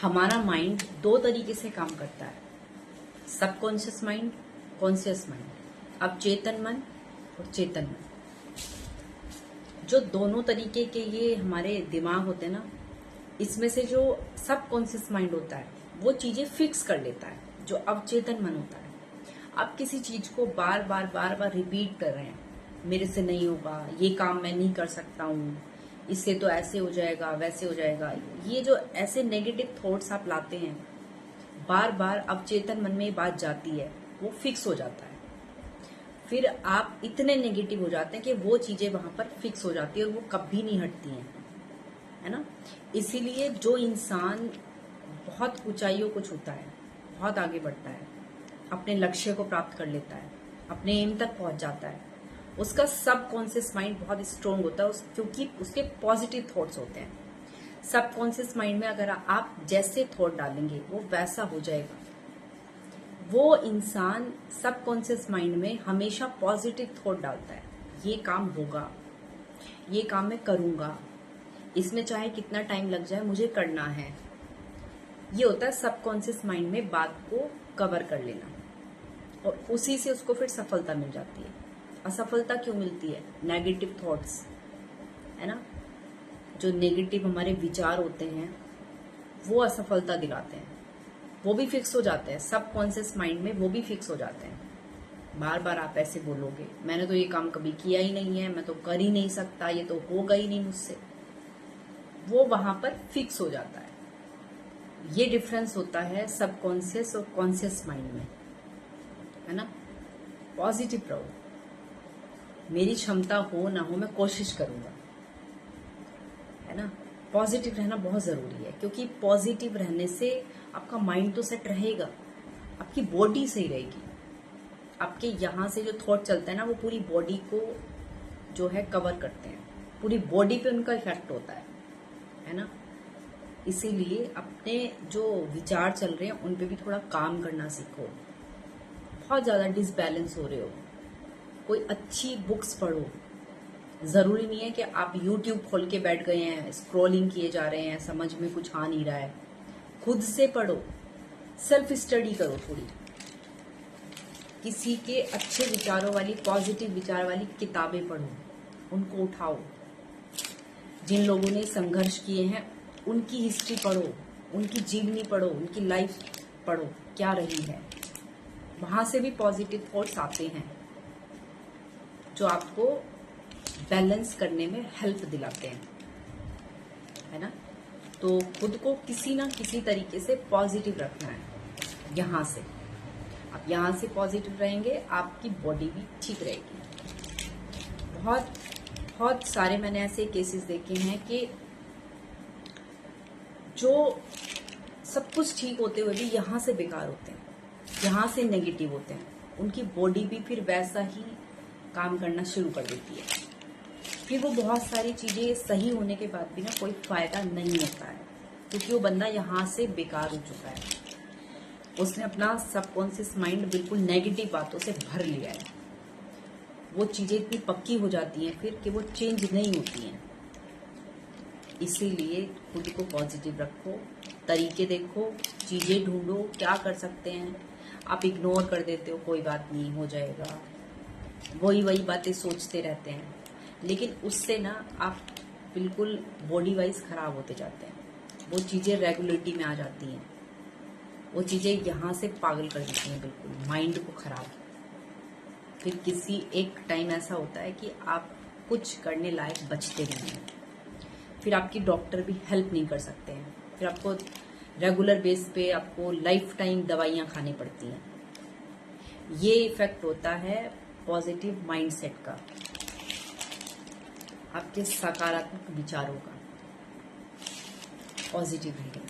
हमारा माइंड दो तरीके से काम करता है, सबकॉन्शियस माइंड, कॉन्शियस माइंड। अब चेतन मन और चेतन मन, जो दोनों तरीके के ये हमारे दिमाग होते हैं ना, इसमें से जो सबकॉन्शियस माइंड होता है वो चीजें फिक्स कर लेता है। जो अवचेतन मन होता है, आप किसी चीज को बार बार रिपीट कर रहे हैं, मेरे से नहीं होगा, ये काम मैं नहीं कर सकता हूँ, इससे तो ऐसे हो जाएगा, वैसे हो जाएगा। ये जो ऐसे नेगेटिव थॉट्स आप लाते हैं, बार बार अवचेतन मन में ये बात जाती है, वो फिक्स हो जाता है। फिर आप इतने नेगेटिव हो जाते हैं कि वो चीजें वहां पर फिक्स हो जाती है और वो कभी नहीं हटती हैं, है ना। इसीलिए जो इंसान बहुत ऊंचाइयों को छूता है, बहुत आगे बढ़ता है, अपने लक्ष्य को प्राप्त कर लेता है, अपने एम तक पहुंच जाता है, उसका सबकॉन्शियस माइंड बहुत स्ट्रोंग होता है, क्योंकि उसके पॉजिटिव थॉट्स होते हैं। सबकॉन्शियस माइंड में अगर आप जैसे थॉट डालेंगे वो वैसा हो जाएगा। वो इंसान सबकॉन्शियस माइंड में हमेशा पॉजिटिव थॉट डालता है, ये काम होगा, ये काम मैं करूंगा, इसमें चाहे कितना टाइम लग जाए मुझे करना है। ये होता है सबकॉन्शियस माइंड में बात को कवर कर लेना, और उसी से उसको फिर सफलता मिल जाती है। असफलता क्यों मिलती है? नेगेटिव थॉट्स, है ना। जो नेगेटिव हमारे विचार होते हैं वो असफलता दिलाते हैं, वो भी फिक्स हो जाते हैं सबकॉन्शियस माइंड में, वो भी फिक्स हो जाते हैं। बार बार आप ऐसे बोलोगे, मैंने तो ये काम कभी किया ही नहीं है, मैं तो कर ही नहीं सकता, ये तो होगा ही नहीं मुझसे, वो वहां पर फिक्स हो जाता है। ये डिफरेंस होता है सबकॉन्शियस और कॉन्शियस माइंड में, है ना। पॉजिटिव रहो, मेरी क्षमता हो ना हो मैं कोशिश करूंगा, है ना। पॉजिटिव रहना बहुत जरूरी है, क्योंकि पॉजिटिव रहने से आपका माइंड तो सेट रहेगा, आपकी बॉडी सही रहेगी। आपके यहाँ से जो थॉट चलता है ना, वो पूरी बॉडी को जो है कवर करते हैं, पूरी बॉडी पे उनका इफेक्ट होता है ना। इसीलिए अपने जो विचार चल रहे हैं उन पे भी थोड़ा काम करना सीखो। बहुत ज्यादा डिसबैलेंस हो रहे हो, कोई अच्छी बुक्स पढ़ो। जरूरी नहीं है कि आप YouTube खोल के बैठ गए हैं, स्क्रॉलिंग किए जा रहे हैं, समझ में कुछ आ नहीं रहा है। खुद से पढ़ो, सेल्फ स्टडी करो थोड़ी, किसी के अच्छे विचारों वाली, पॉजिटिव विचार वाली किताबें पढ़ो, उनको उठाओ। जिन लोगों ने संघर्ष किए हैं उनकी हिस्ट्री पढ़ो, उनकी जीवनी पढ़ो, उनकी लाइफ पढ़ो क्या रही है। वहां से भी पॉजिटिव थॉट्स आते हैं जो आपको बैलेंस करने में हेल्प दिलाते हैं, है ना। तो खुद को किसी ना किसी तरीके से पॉजिटिव रखना है। यहाँ से आप यहाँ से पॉजिटिव रहेंगे, आपकी बॉडी भी ठीक रहेगी। बहुत बहुत सारे मैंने ऐसे केसेस देखे हैं कि जो सब कुछ ठीक होते हुए भी यहाँ से बेकार होते हैं, यहाँ से नेगेटिव होते हैं, उनकी बॉडी भी फिर वैसा ही काम करना शुरू कर देती है। फिर वो बहुत सारी चीजें सही होने के बाद भी ना कोई फायदा नहीं होता है, क्योंकि वो बंदा यहाँ से बेकार हो चुका है। उसने अपना सबकॉन्शियस माइंड बिल्कुल नेगेटिव बातों से भर लिया है। वो चीजें इतनी पक्की हो जाती हैं फिर कि वो चेंज नहीं होती हैं। इसीलिए खुद को पॉजिटिव रखो, तरीके देखो, चीजें ढूंढो, क्या कर सकते हैं। आप इग्नोर कर देते हो, कोई बात नहीं, हो जाएगा, वही बातें सोचते रहते हैं, लेकिन उससे ना आप बिल्कुल बॉडी वाइज खराब होते जाते हैं। वो चीजें रेगुलरिटी में आ जाती हैं, वो चीजें यहाँ से पागल कर देती हैं बिल्कुल माइंड को खराब। फिर किसी एक टाइम ऐसा होता है कि आप कुछ करने लायक बचते नहीं हैं, फिर आपकी डॉक्टर भी हेल्प नहीं कर सकते हैं, फिर आपको रेगुलर बेस पे आपको लाइफ टाइम दवाइयाँ खानी पड़ती हैं। ये इफेक्ट होता है पॉजिटिव माइंडसेट का, आपके सकारात्मक विचारों का। पॉजिटिव रहेगा।